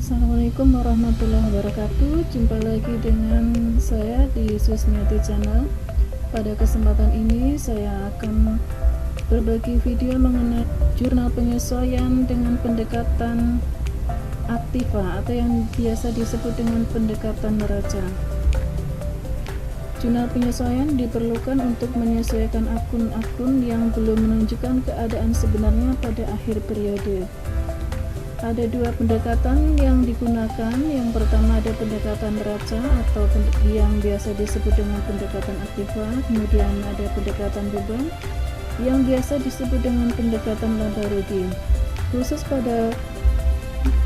Assalamualaikum warahmatullahi wabarakatuh. Jumpa lagi dengan saya di Susmiati Channel. Pada kesempatan ini saya akan berbagi video mengenai jurnal penyesuaian dengan pendekatan aktiva atau yang biasa disebut dengan pendekatan neraca. Jurnal penyesuaian diperlukan untuk menyesuaikan akun-akun yang belum menunjukkan keadaan sebenarnya pada akhir periode. Ada dua pendekatan yang digunakan. Yang pertama ada pendekatan neraca atau yang biasa disebut dengan pendekatan aktiva. Kemudian ada pendekatan beban yang biasa disebut dengan pendekatan laba rugi. Khusus pada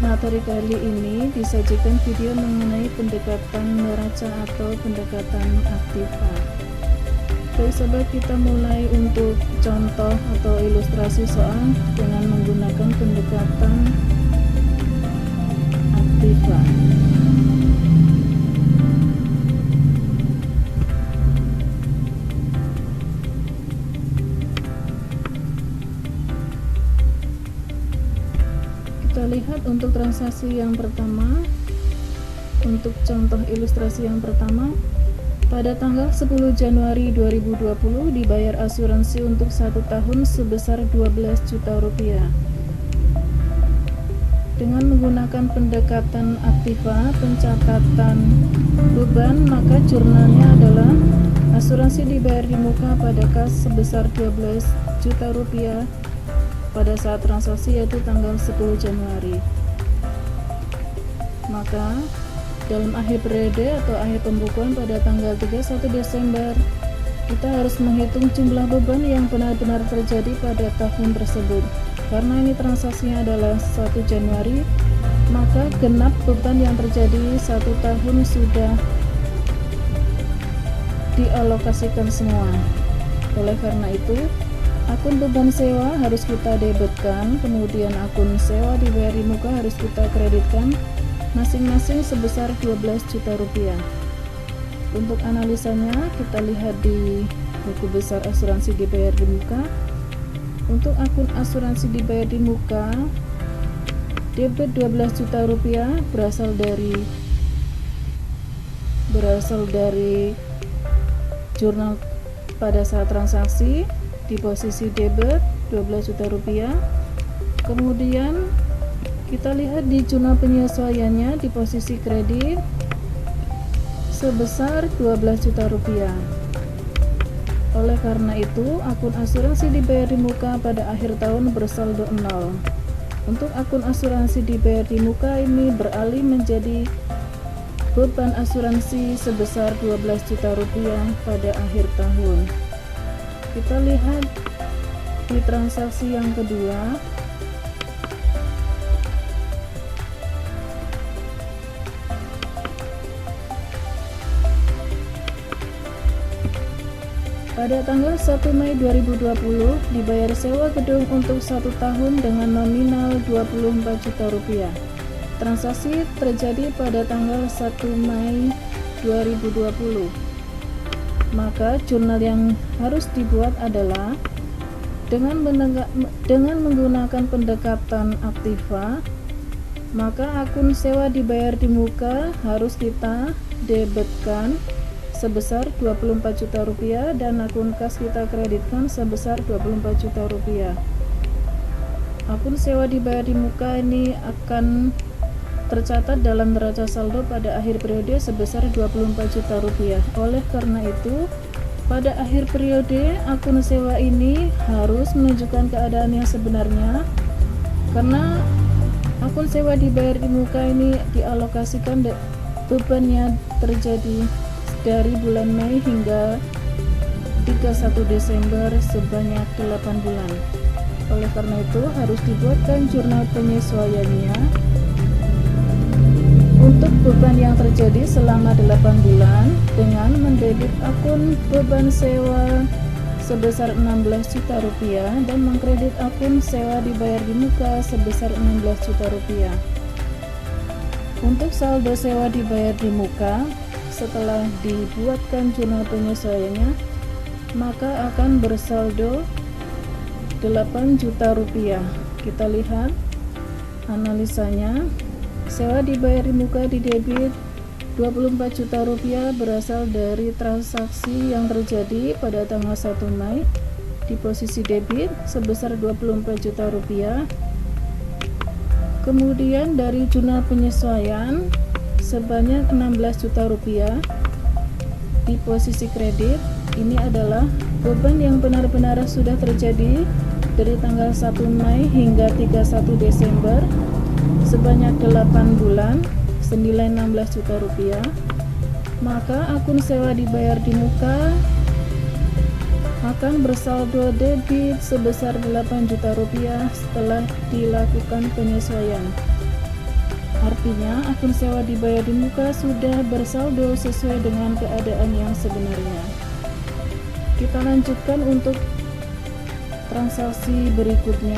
materi kali ini disajikan video mengenai pendekatan neraca atau pendekatan aktiva. Baik sobat, kita mulai untuk contoh atau ilustrasi soal dengan menggunakan pendekatan aktiva. Kita lihat untuk transaksi yang pertama. Untuk contoh ilustrasi yang pertama, pada tanggal 10 Januari 2020 dibayar asuransi untuk 1 tahun sebesar 12 juta rupiah. Dengan menggunakan pendekatan aktiva pencatatan beban, maka jurnalnya adalah asuransi dibayar di muka pada kas sebesar 12 juta rupiah pada saat transaksi, yaitu tanggal 10 Januari. Maka dalam akhir periode atau akhir pembukuan pada tanggal 31 Desember kita harus menghitung jumlah beban yang benar-benar terjadi pada tahun tersebut. Karena ini transaksinya adalah 1 Januari, maka genap beban yang terjadi 1 tahun sudah dialokasikan semua. Oleh karena itu, akun beban sewa harus kita debitkan, kemudian akun sewa dibayar di muka harus kita kreditkan masing-masing sebesar 12 juta rupiah. Untuk analisanya kita lihat di buku besar asuransi dibayar di muka. Untuk akun asuransi dibayar di muka, debit 12 juta rupiah berasal dari jurnal pada saat transaksi di posisi debit 12 juta rupiah. Kemudian kita lihat di jurnal penyesuaiannya di posisi kredit sebesar 12 juta rupiah. Oleh karena itu, akun asuransi dibayar di muka pada akhir tahun bersaldo 0. Untuk akun asuransi dibayar di muka ini beralih menjadi beban asuransi sebesar 12 juta rupiah pada akhir tahun. Kita lihat di transaksi yang kedua. Pada tanggal 1 Mei 2020 dibayar sewa gedung untuk 1 tahun dengan nominal 24 juta rupiah. Transaksi terjadi pada tanggal 1 Mei 2020. Maka jurnal yang harus dibuat adalah dengan menggunakan pendekatan aktiva, maka akun sewa dibayar di muka harus kita debitkan sebesar 24 juta rupiah dan akun kas kita kreditkan sebesar 24 juta rupiah. Akun sewa dibayar di muka ini akan tercatat dalam neraca saldo pada akhir periode sebesar 24 juta rupiah. Oleh karena itu, pada akhir periode akun sewa ini harus menunjukkan keadaan yang sebenarnya, karena akun sewa dibayar di muka ini dialokasikan bebannya terjadi dari bulan Mei hingga 31 Desember sebanyak 8 bulan. Oleh karena itu harus dibuatkan jurnal penyesuaiannya untuk beban yang terjadi selama 8 bulan dengan mendebit akun beban sewa sebesar 16 juta rupiah dan mengkredit akun sewa dibayar di muka sebesar 16 juta rupiah. Untuk saldo sewa dibayar di muka setelah dibuatkan jurnal penyesuaiannya, maka akan bersaldo 8 juta rupiah. Kita lihat analisanya. Sewa dibayar di muka di debit 24 juta rupiah berasal dari transaksi yang terjadi pada tanggal 1 Mei di posisi debit sebesar 24 juta rupiah. Kemudian dari jurnal penyesuaian sebanyak 16 juta rupiah di posisi kredit. Ini adalah beban yang benar-benar sudah terjadi dari tanggal 1 Mei hingga 31 Desember sebanyak 8 bulan senilai 16 juta rupiah. Maka akun sewa dibayar di muka akan bersaldo debit sebesar 8 juta rupiah setelah dilakukan penyesuaian. Artinya akun sewa dibayar di muka sudah bersaldo sesuai dengan keadaan yang sebenarnya. Kita lanjutkan untuk transaksi berikutnya.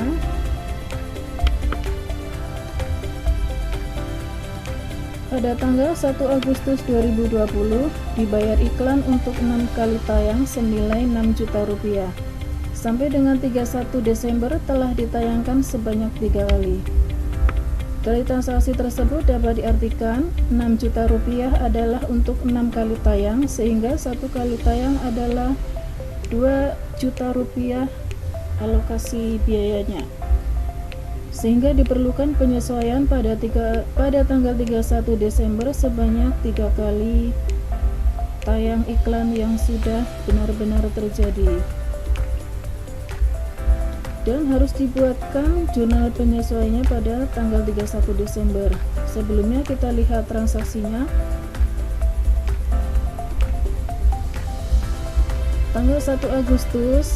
Pada tanggal 1 Agustus 2020 dibayar iklan untuk 6 kali tayang senilai 6 juta rupiah. Sampai dengan 31 Desember telah ditayangkan sebanyak 3 kali. Dari transaksi tersebut dapat diartikan 6 juta rupiah adalah untuk 6 kali tayang, sehingga 1 kali tayang adalah 2 juta rupiah alokasi biayanya. Sehingga diperlukan penyesuaian pada tanggal 31 Desember sebanyak 3 kali tayang iklan yang sudah benar-benar terjadi. Dan harus dibuatkan jurnal penyesuaiannya pada tanggal 31 Desember. Sebelumnya kita lihat transaksinya. Tanggal 1 Agustus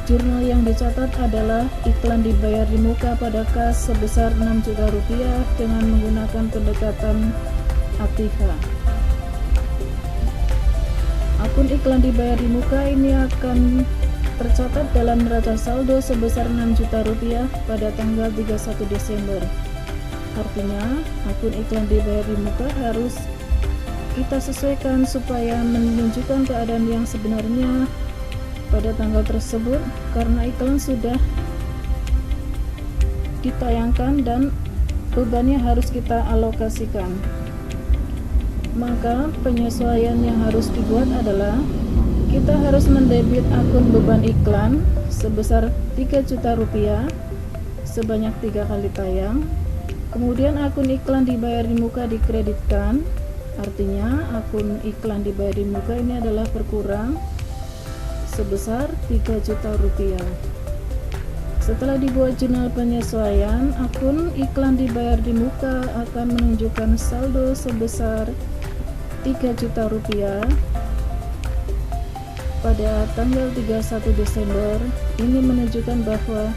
jurnal yang dicatat adalah iklan dibayar di muka pada kas sebesar 6 juta rupiah dengan menggunakan pendekatan Aktiva. Akun iklan dibayar di muka ini akan tercatat dalam neraca saldo sebesar 6 juta rupiah pada tanggal 31 Desember. Artinya, akun iklan dibayar di muka harus kita sesuaikan supaya menunjukkan keadaan yang sebenarnya pada tanggal tersebut, karena iklan sudah ditayangkan dan bebannya harus kita alokasikan. Maka penyesuaian yang harus dibuat adalah kita harus mendebit akun beban iklan sebesar 3 juta rupiah sebanyak 3 kali tayang. Kemudian akun iklan dibayar di muka dikreditkan. Artinya akun iklan dibayar di muka ini adalah berkurang sebesar 3 juta rupiah. Setelah dibuat jurnal penyesuaian, akun iklan dibayar di muka akan menunjukkan saldo sebesar 3 juta rupiah pada tanggal 31 Desember. Ini menunjukkan bahwa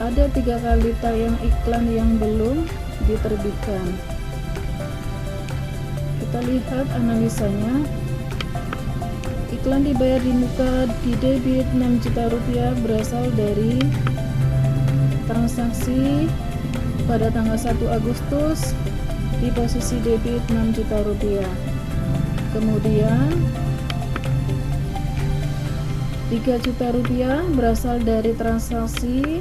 ada 3 kali tayang iklan yang belum diterbitkan. Kita lihat analisanya. Iklan dibayar di muka di debit 6 juta rupiah berasal dari transaksi pada tanggal 1 Agustus di posisi debit 6 juta rupiah. Kemudian 3 juta rupiah berasal dari transaksi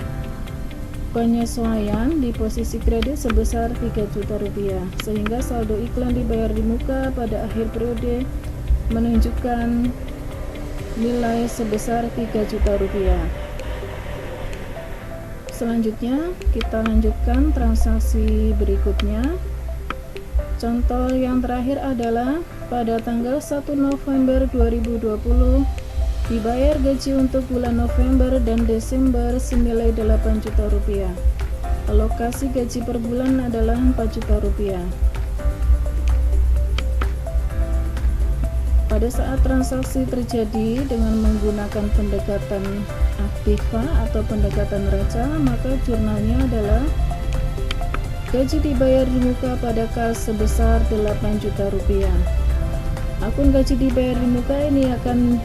penyesuaian di posisi kredit sebesar 3 juta rupiah, sehingga saldo iklan dibayar di muka pada akhir periode menunjukkan nilai sebesar 3 juta rupiah. Selanjutnya kita lanjutkan transaksi berikutnya. Contoh yang terakhir adalah pada tanggal 1 November 2020 dibayar gaji untuk bulan November dan Desember senilai 8 juta rupiah. Alokasi gaji per bulan adalah 4 juta rupiah. Pada saat transaksi terjadi dengan menggunakan pendekatan Aktiva atau pendekatan neraca, maka jurnalnya adalah gaji dibayar di muka pada kas sebesar 8 juta rupiah. Akun gaji dibayar di muka ini akan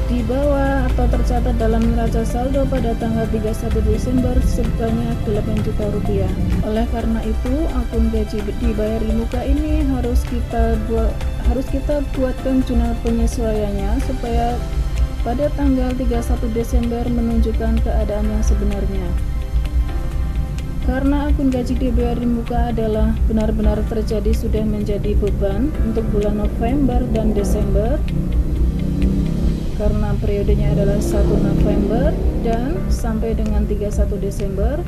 dibawa atau tercatat dalam neraca saldo pada tanggal 31 Desember sebanyak 8 juta rupiah. Oleh karena itu, akun gaji dibayar di muka ini harus kita buatkan jurnal penyesuaiannya supaya pada tanggal 31 Desember menunjukkan keadaan yang sebenarnya. Karena akun gaji DBR di muka adalah benar-benar terjadi sudah menjadi beban untuk bulan November dan Desember, karena periodenya adalah 1 November dan sampai dengan 31 Desember.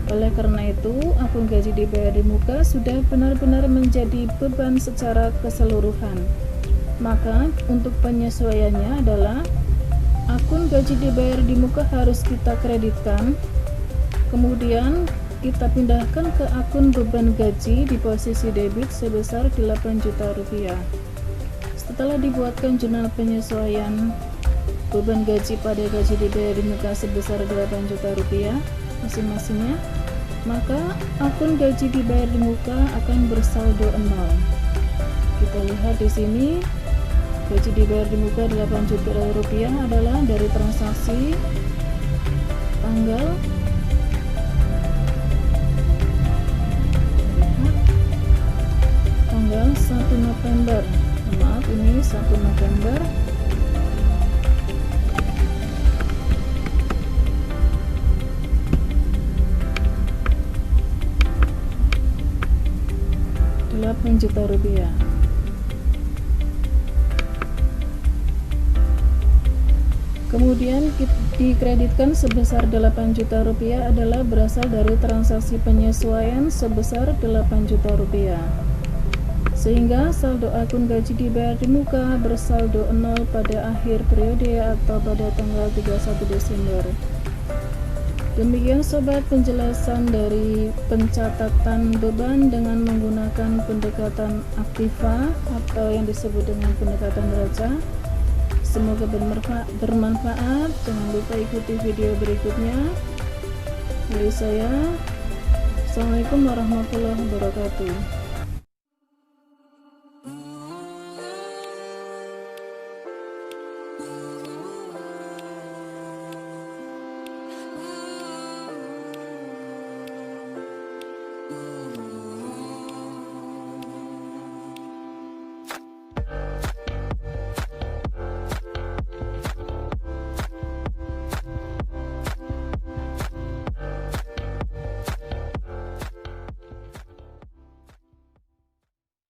Oleh karena itu, akun gaji DBR di muka sudah benar-benar menjadi beban secara keseluruhan. Maka untuk penyesuaiannya adalah akun gaji DBR di muka harus kita kreditkan, kemudian kita pindahkan ke akun beban gaji di posisi debit sebesar 8 juta rupiah. Setelah dibuatkan jurnal penyesuaian beban gaji pada gaji DBR di muka sebesar 8 juta rupiah masing-masingnya, maka akun gaji dibayar di muka akan bersaldo 0. Kita lihat di sini, gaji dibayar di muka 8 juta rupiah adalah dari transaksi tanggal 1 November. Maaf, ini 1 November. Rp8 juta. Kemudian dikreditkan sebesar 8 juta rupiah adalah berasal dari transaksi penyesuaian sebesar 8 juta rupiah. Sehingga saldo akun gaji dibayar di muka bersaldo 0 pada akhir periode atau pada tanggal 31 Desember. Demikian sobat penjelasan dari pencatatan beban dengan menggunakan pendekatan aktiva atau yang disebut dengan pendekatan neraca. Semoga bermanfaat. Jangan lupa ikuti video berikutnya. Dari saya, Assalamualaikum warahmatullahi wabarakatuh.